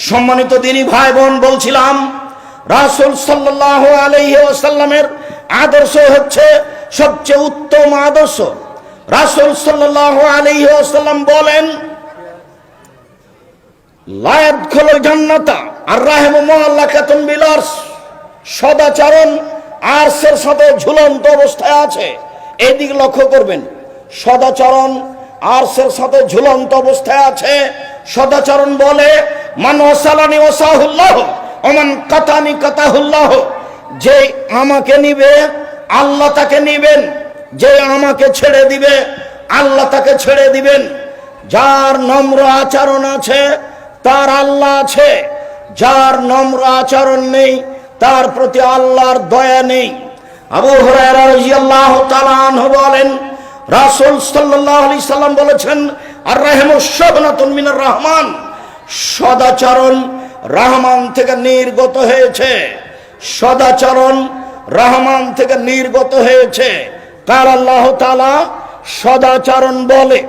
সম্মানিত দিনী ভাই বোন, বলছিলাম রাসূল সাল্লাল্লাহু আলাইহি ওয়াসাল্লামের আদর্শ হচ্ছে সবচেয়ে উত্তম আদর্শ। রাসূল সাল্লাল্লাহু আলাইহি ওয়াসাল্লাম বলেন, লা ইয়াদখুলুল জান্নাতা আর-রাহিমু মুআল্লাকাতুন বিল আরশ, সদাচরণ আরশের সাথে ঝুলন্ত অবস্থায় আছে। এদিকে লক্ষ্য করবেন, সদাচরণ আরশের সাথে ঝুলন্ত অবস্থায় আছে। সদাচরণ বলে, মান ওয়াসালানি ওয়াসাহুল্লাহ ওয়া মান কাতানি কাতাহুল্লাহ, যে আমাকে নিবে আল্লাহ তাকে নিবেন, যে আমাকে ছেড়ে দিবে আল্লাহ তাকে ছেড়ে দিবেন। যার নম্র আচরণ আছে তার আল্লাহ আছে, যার নম্র আচরণ নেই তার প্রতি আল্লাহর দয়া নেই। আবু হুরায়রা রাদিয়াল্লাহু তাআলা আনহু বলেন, রাসূল সাল্লাল্লাহু আলাইহি সাল্লাম বলেছেন, আর-রাহিমু শুবনাতুন মিনার রহমান, সদাচরণ রহমান থেকে নির্গত হয়েছে, সদাচরণ রহমান থেকে নির্গত হয়েছে। কাল আল্লাহ তাআলা, সদাচরণ বলে,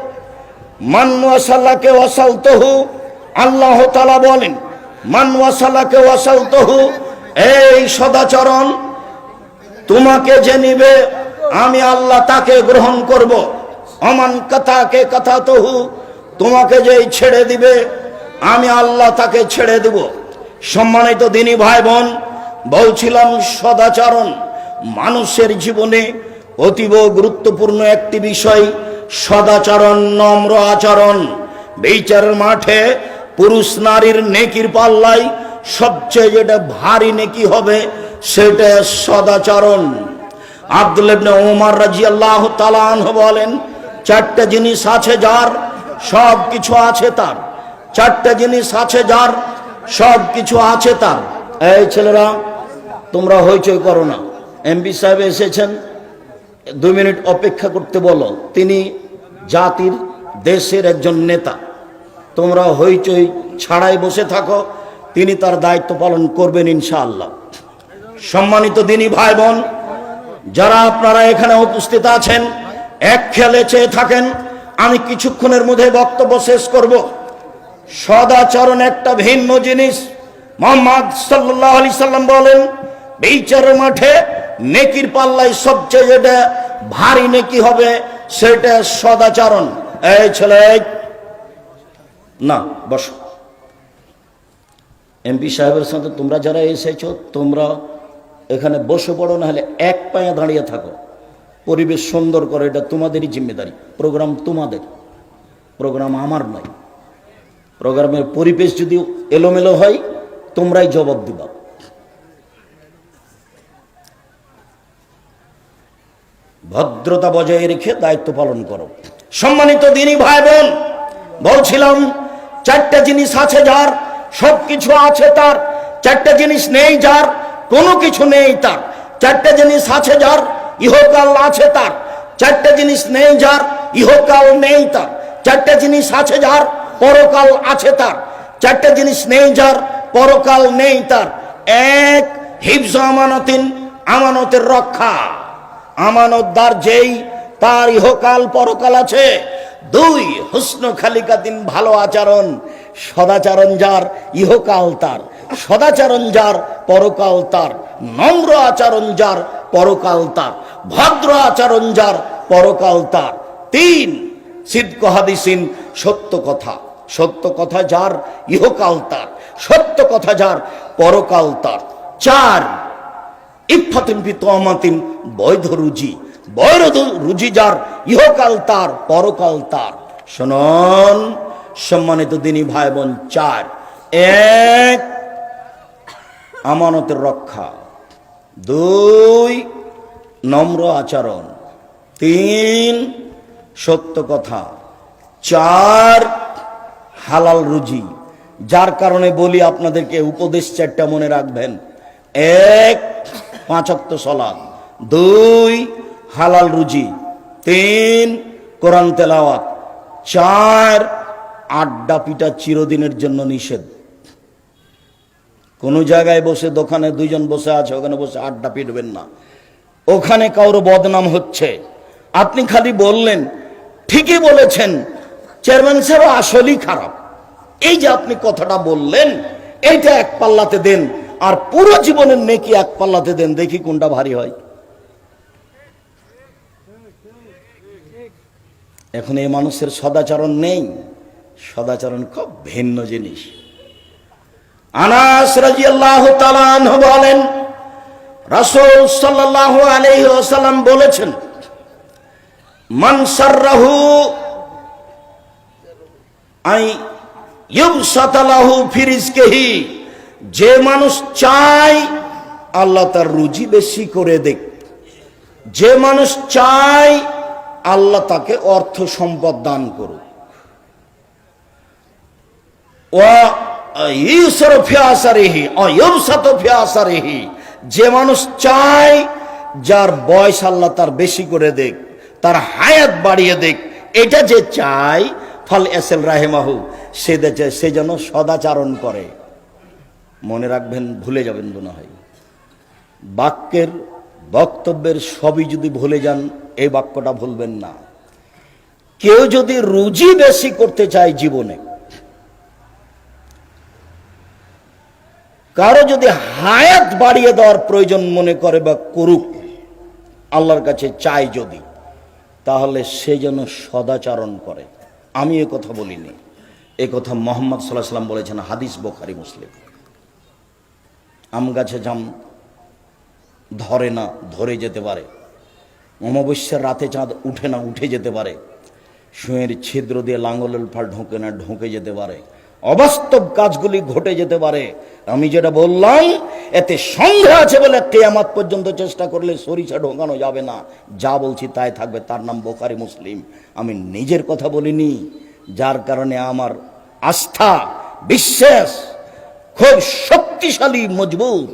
মান ওয়াসালাকে ওয়াসালতুহু, আল্লাহ তাআলা বলেন, মান ওয়াসালাকে ওয়াসালতুহু, এই সদাচরণ তোমাকে যে নিবে আমি আল্লাহ তাকে গ্রহণ করব। অমান কাতাকে কাতাতুহু, তোমাকে যে ছেড়ে দিবে আমি আল্লাহ তাকে ছেড়ে দেব। সম্মানিত দিনী ভাই বোন, বলছিলাম সদাচরণ মানুষের জীবনে অতীব গুরুত্বপূর্ণ একটি বিষয়। সদাচরণ, নম্র আচরণ। বিচারের মাঠে পুরুষ নারীর নেকির পাল্লায় সবচেয়ে যেটা ভারী নেকি হবে সেটা সদাচরণ। আব্দুল্লাহ ইবনে ওমর রাদিয়াল্লাহু তাআলা আনহু বলেন, চারটা জিনিস আছে যার সব কিছু আছে তার, চারটা জিনিস আছে যার সব কিছু আছে তার। এই ছেলেরা, তোমরা হইচই করো না, এমপি সাহেব এসেছেন, 2 মিনিট অপেক্ষা করতে বলো। তিনি জাতির দেশের একজন নেতা, তোমরা হইচই ছাড়াই বসে থাকো, তিনি তার দায়িত্ব পালন করবেন ইনশাআল্লাহ। সম্মানিত দিনী ভাই বোন, যারা আপনারা এখানে উপস্থিত আছেন, এক খেয়ালে চেয়ে থাকেন, আমি কিছুক্ষণের মধ্যে বক্তব্য শেষ করব। সদাচরণ একটা ভিন্ন জিনিস। মুহাম্মদ সাল্লাল্লাহু আলাইহি সাল্লাম বলেন, বিচারের মাঠে নেকির পাল্লায় সবচেয়ে যেটা ভারী নেকি হবে সেটা সদাচরণ। এই ছেলে, না বসো। এমপি সাহেবের সাথে তোমরা যারা এসেছো, তোমরা এখানে বসে পড়ো, না হলে এক পায়ে দাঁড়িয়ে থাকো। পরিবেশ সুন্দর করে, এটা তোমাদেরই জিম্মেদারি। প্রোগ্রাম তোমাদের, প্রোগ্রাম আমার নয়। প্রোগ্রামের পরিবেশ যদি এলোমেলো হয়, তোমরাই জবাব দিবা। ভদ্রতা বজায় রেখে দায়িত্ব পালন করো। সম্মানিত দিনী ভাই বোন, বলছিলাম চারটা জিনিস আছে যার সবকিছু আছে তার, চারটা জিনিস নেই যার কোনো কিছু নেই তার, চারটা জিনিস আছে যার ইহকাল আছে তার, চারটা জিনিস নেই যার ইহকাল নেই তার, চারটা জিনিস আছে যার পরকাল আছে তার, চারটা জিনিস নেই যার পরকাল নেই তার। এক, হিফজ আমানাতিন, আমানতের রক্ষা, আমানতদার যেই তার ইহকাল পরকাল আছে। 2, হুসন খালিকাতিন, ভালো আচরণ, সদাচরণ যার ইহকাল তার, সদাচরণ যার পরকাল তার, নম্র আচরণ যার পরকাল তার, ভদ্র আচরণ যার পরকাল তার। 3, সিদক হাদিসিন, সত্য কথা, সত্য কথা যার ইহকাল তার, সত্য কথা যার পরকাল তার। 4, ইফাতিন ফি তুমাতিন, বৈধ রুজি, বৈধ রুজি যার ইহকাল তার পরকাল তার। শুনুন সম্মানিত দিনী ভাই বোন, 4, 1, আমানতের রক্ষা, 2, নম্র আচরণ, 3, সত্য কথা, 4, হালাল রুজি। যার কারণে বলি আপনাদেরকে উপদেশ 4টা মনে রাখবেন। 1, 5 ওয়াক্ত সালাত, 2, হালাল রুজি, 3, কোরআন তেলাওয়াত, 4, আড্ডা পিটা চিরদিনের জন্য নিষেধ। কোন জায়গায় বসে, দোকানে 2 জন বসে আছে, ওখানে বসে আড্ডা পিটবেন না। ওখানে কারোর বদনাম হচ্ছে, আপনি খালি বললেন ঠিকই বলেছেন চেয়ারম্যান সাহেব আসলেই খারাপ, এই যে আপনি কথাটা বললেন, এইটা এক পাল্লাতে দেন, আর পুরো জীবনের নেকি এক পাল্লাতে দেন, দেখি কোনটা ভারী হয়। এখন এই মানুষের সদাচরণ নেই। সদাচরণ খুব ভিন্ন জিনিস। আনাস রাদিয়াল্লাহু তাআলা আনহু বলেন, রাসূল সাল্লাল্লাহু আলাইহি ওয়াসাল্লাম বলেছেন, মান সাররাহু আই ইউবসাতা লাহু ফি রিজকিহি, যে মানুষ চায় আল্লাহ তার রুজি বেশি করে দেখ, যে মানুষ চায় আল্লাহ তাকে অর্থ সম্পদ দান করুক, যে মানুষ চায় যার বয়স আল্লাহ তার বেশি করে দেখ, তার হায়াত বাড়িয়ে দেখ, এটা যে চায় ফল এসেল রাহেমাহু, সে যেন সদাচারণ করে। মনে রাখবেন, ভুলে যাবেন মনে হয়। বাক্যের বক্তব্যের সবই যদি ভুলে যান, এই বাক্যটা ভুলবেন না। কেউ যদি রুজি বেশি করতে চায় জীবনে, কারো যদি হায়াত বাড়িয়ে দেওয়ার প্রয়োজন মনে করে বা করুক, আল্লাহর কাছে চাই যদি, তাহলে সে যেন সদাচরণ করে। আমি এ কথা বলিনি, এ কথা মুহাম্মদ সাল্লাল্লাহু আলাইহি ওয়াসাল্লাম বলেছেন, হাদিস বুখারী মুসলিম। আম গাছে জাম ধরে না, ধরে যেতে পারে। অমাবস্যার রাতে চাঁদ উঠে না, উঠে যেতে পারে। সুঁয়ের ছিদ্র দিয়ে লাঙ্গলের ফাল ঢোকে না, ঢোকে যেতে পারে। অবাস্তব কাজগুলি ঘটে যেতে পারে। আমি যেটা বললাম, এতে সন্দেহ আছে বলে কিয়ামত পর্যন্ত চেষ্টা করলে সরিষা ঢোকানো যাবে না। যা বলছি তাই থাকবে, তার নাম বুখারী মুসলিম। আমি নিজের কথা বলিনি, যার কারণে আমার আস্থা বিশ্বাস খুব শক্তিশালী, মজবুত।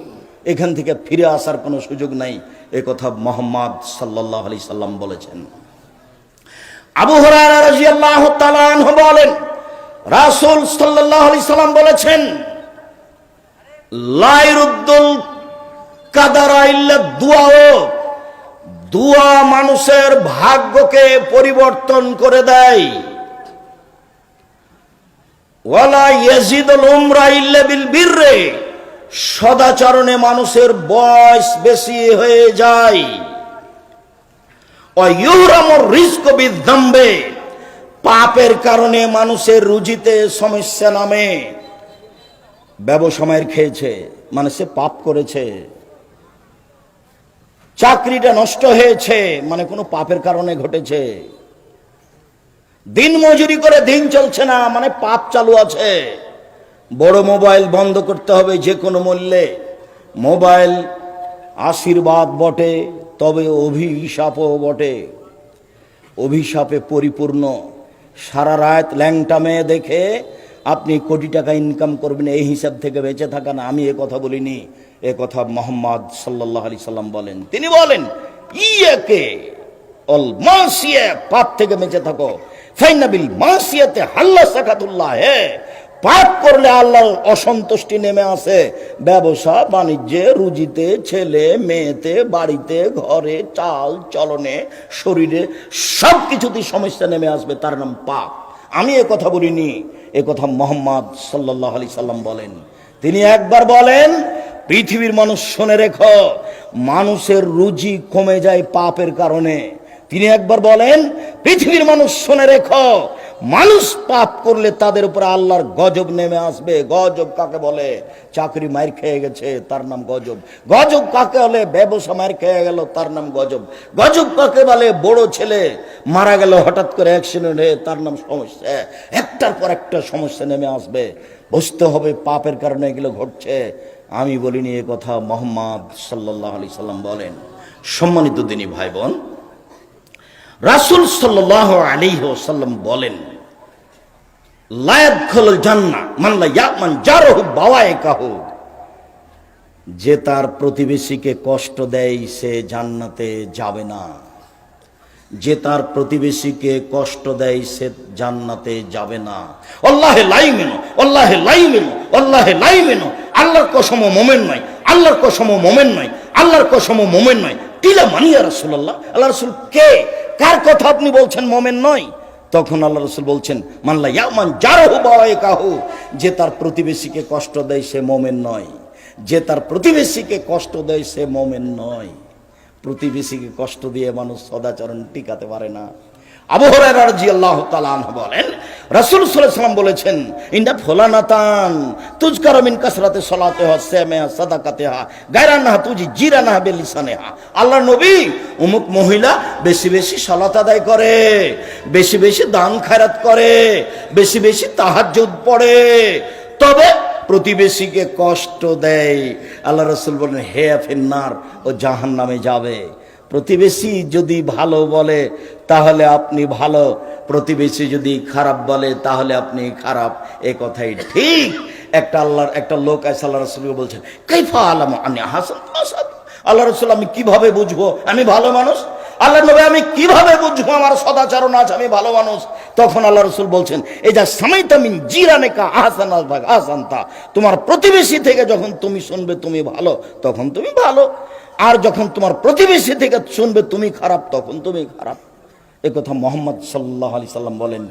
এখান থেকে ফিরে আসার কোনো সুযোগ নাই, এ কথা মুহাম্মদ সাল্লাল্লাহু আলাইহি সাল্লাম বলেছেন। আবু হুরায়রা রাদিয়াল্লাহু তাআলা আনহু বলেন, রাসূল সাল্লাল্লাহু আলাইহি সাল্লাম বলেছেন, লা ইরুদ্দুল কাদারা ইল্লা দুআ, দুআ মানুষের ভাগ্যকে পরিবর্তন করে দেয়। ওয়ালা ইয়াজিদুল উমরা ইল্লা বিল বিররি, সদাচরণে মানুষের বয়স বেশি হয়ে যায়। ওয়া ইউরামুর রিজকু বিযামবে, পাপের কারণে মানুষের রুজিতে সমস্যা নামে। ব্যবসা মার খেয়েছে মানে সে পাপ করেছে, চাকরিটা নষ্ট হয়েছে মানে কোনো পাপের কারণে ঘটেছে, দিন মজুরি করে দিন চলছে না মানে পাপ চালু আছে। বড় মোবাইল বন্ধ করতে হবে যে কোনো মূল্যে। মোবাইল আশীর্বাদ বটে, তবে অভিশাপও বটে। অভিশাপে পরিপূর্ণ। সারা রাত ল্যাংটা মেয়ে দেখে আপনি কোটি টাকা ইনকাম করবেন, এই হিসাব থেকে বেঁচে থাকান। আমি এ কথা বলিনি, এ কথা মুহাম্মদ সাল্লাল্লাহু আলাইহি সাল্লাম বলেন। তিনি বলেন, ইয়াকে অল মাসিয়া, পাপ থেকে বেঁচে থাকো। ফাইনা বিল মাসিয়াতে হাল্লা সাকাতুল্লাহ, পাপ করলে আল্লাহর অসন্তুষ্টি নেমে আসে। ব্যবসা বাণিজ্যে, রুজিতে, ছেলে মেয়েতে, বাড়িতে, ঘরে, চাল চলনে, শরীরে, সব কিছুতেই সমস্যা নেমে আসবে, তার নাম পাপ। আমি এ কথা বলিনি, এ কথা মুহাম্মদ সাল্লাল্লাহু আলাইহি সাল্লাম বলেন। তিনি একবার বলেন, পৃথিবীর মানুষ শুনে রেখো, মানুষের রুজি কমে যায় পাপের কারণে। তিনি একবার বলেন, পৃথিবীর মানুষ শুনে রেখো, মানুষ পাপ করলে তাদের উপর আল্লাহর গজব নেমে আসবে। গজব কাকে বলে? চাকরি মার খেয়ে গেছে, তার নাম গজব। গজব কাকে বলে? ব্যবসা মার খেয়ে গেল, তার নাম গজব। গজব কাকে বলে? বড় ছেলে মারা গেল হঠাৎ করে অ্যাক্সিডেন্ট হয়ে, তার নাম সমস্যা। একটার পর একটা সমস্যা নেমে আসবে। বুঝতে হবে পাপের কারণে এগুলো ঘটছে। আমি বলিনি, এ কথা মুহাম্মদ সাল্লাল্লাহু আলাইহি সাল্লাম বলেন। সম্মানিত দিনী ভাই বোন, রাসূল সাল্লাল্লাহু আলাইহি ওয়াসাল্লাম বলেন, লা ইয়াদখুলুল জান্নাহ মান লা ইয়ামান জারহু বাওয়াইকাহু, যে তার প্রতিবেশীকে কষ্ট দেয় সে জান্নাতে যাবে না। যে তার প্রতিবেশীকে কষ্ট দেয় সে জান্নাতে যাবে না। আল্লাহে লাইমিনু, আল্লাহে লাইমিনু, আল্লাহে লাইমিনু। আল্লাহর কসম মোমেন নয়, আল্লাহর কসম মোমেন নয়, আল্লাহর কসম মোমেন নয়। তিলা মানিয়া রাসূলুল্লাহ, আল্লাহ রাসূল কে? কার কথা আপনি বলছেন মোমেন নয়? তখন আল্লাহ রাসূল বলছেন, মানলা ইয়ামান জারহু বাওয়াইকাহু, যে তার প্রতিবেশীকে কষ্ট দেয় সে মুমিন নয়। যে তার প্রতিবেশীকে কষ্ট দেয় সে মুমিন নয়। প্রতিবেশীকে কষ্ট দিয়ে মানুষ সদাচরণ টিকাতে পারে না। আবু হুরায়রা রাদিয়াল্লাহু তাআলা আনহু বলেন, রাসূল সাল্লাল্লাহু আলাইহি ওয়াসাল্লাম বলেছেন, ইন্না ফুলানাতান তুজকারু মিন কাসরাতি সালাতিহা সামিহা সাদাকাতিহা গায়রানাহা তুজি জিরানাহা বিলিসানিহা। আল্লাহর নবী, অমুক মহিলা বেশি বেশি সালাত আদায় করে, বেশি বেশি দান খায়রাত করে, বেশি বেশি তাহাজ্জুদ পড়ে, তবে প্রতিবেশীকে কষ্ট দেয়। আল্লাহ রাসূল বলেন, হে ফিন্নার, ও জাহান্নামে যাবে। প্রতিবেশী যদি ভালো বলে তাহলে আপনি ভালো, প্রতিবেশী যদি খারাপ বলে তাহলে আপনি খারাপ। এ কথাই ঠিক। একটা লোক আছে আল্লাহ রাসূলকে বলছেন, কাইফা আলামু আন্নী হাসান আসাদ। আল্লাহ রাসূল, আমি কিভাবে বুঝবো আমি ভালো মানুষ? আল্লাহ নবী, আমি কিভাবে বুঝবো আমার সদাচরণ আছে, আমি ভালো মানুষ? তখন আল্লাহ রাসূল বলছেন, এই যা সামাইতা মিন জিরানিকা আহসানাল ভাগ আহসানতা, তোমার প্রতিবেশী থেকে যখন তুমি শুনবে তুমি ভালো, তখন তুমি ভালো। আর যখন তোমার প্রতিবেশী থেকে শুনবে তুমি খারাপ, তখন তুমি খারাপ। এ কথা মুহাম্মদ সাল্লাল্লাহু আলাইহি সাল্লাম বলেন।